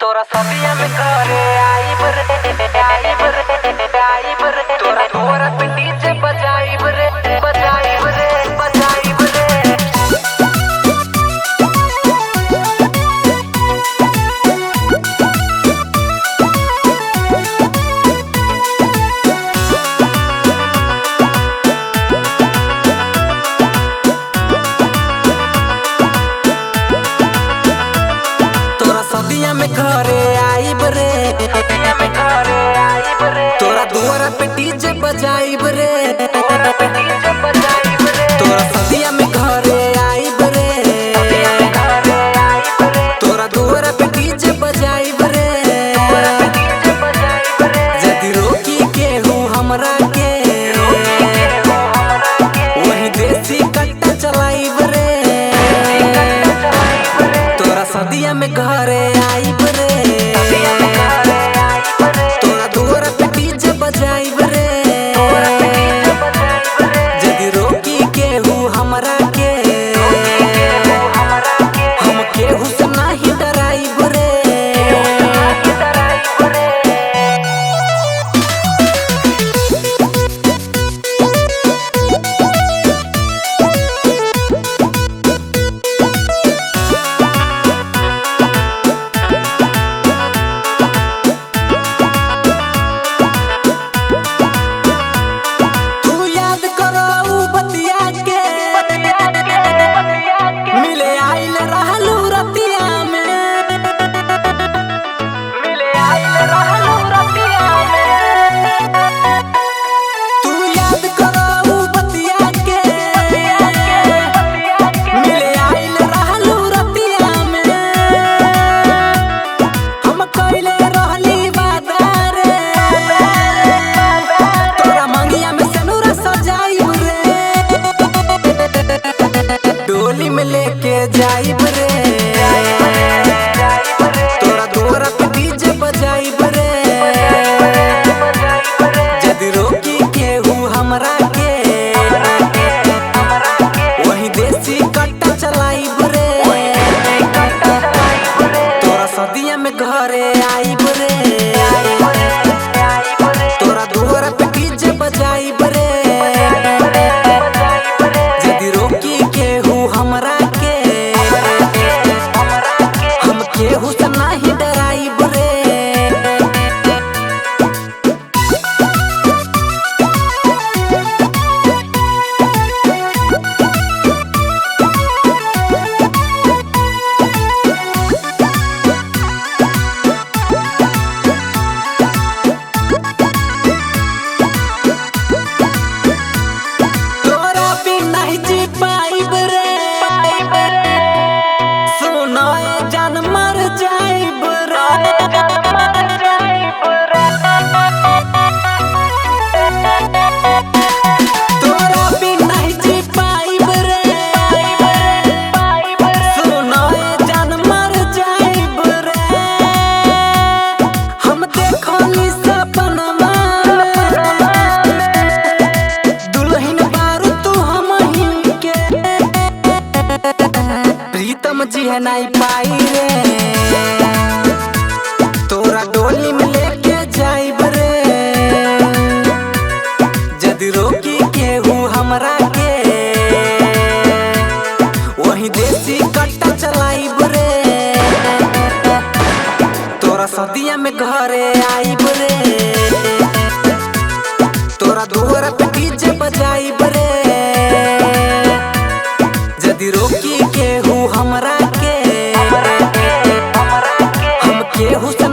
तोरा सदिया में घरे आइब रे तोरा तोरा पे डीजे बजाइब रे बजाइब रे तोरा सदिया में घरे आइब रे तोरा दुआरा पे डीजे बजाइब रे तोरा सदिया में घरे आइब रे तोरा दुआरा पे डीजे बजाइब रे जदी रोकी के हूँ हमरा के वही देसी कट्टा चलाइब रे तोरा सदिया में घरे आइब रे तोरा दुआरा पे डीजे बजाइब रे जदी रोकी के हूँ हमरा के हम केहू से नाही डराइब रे डोली में लेके जाइब रे तोरा दुआरा पे डीजे बजाइब रे जदी रोकी के हूँ हमरा के वही देसी कट्टा चलाइब रे तोरा सदिया में घरे आइब रे तोरा दुआरा पे डीजे बजाइब रे जदी रोकी के हूँ हमरा के हम केहू से नाही डराइब रे प्रीतम जी है नहीं पाई रे तोरा डोली में लेके जाइब रे जदी रोकी के हूँ हमरा के वही देसी कट्टा चलाइब रे तोरा सदिया में घरे आइब रे तोरा दुआरा पे डीजे बजाइब रे जदी रोकी के हूँ हमरा के हम केहू से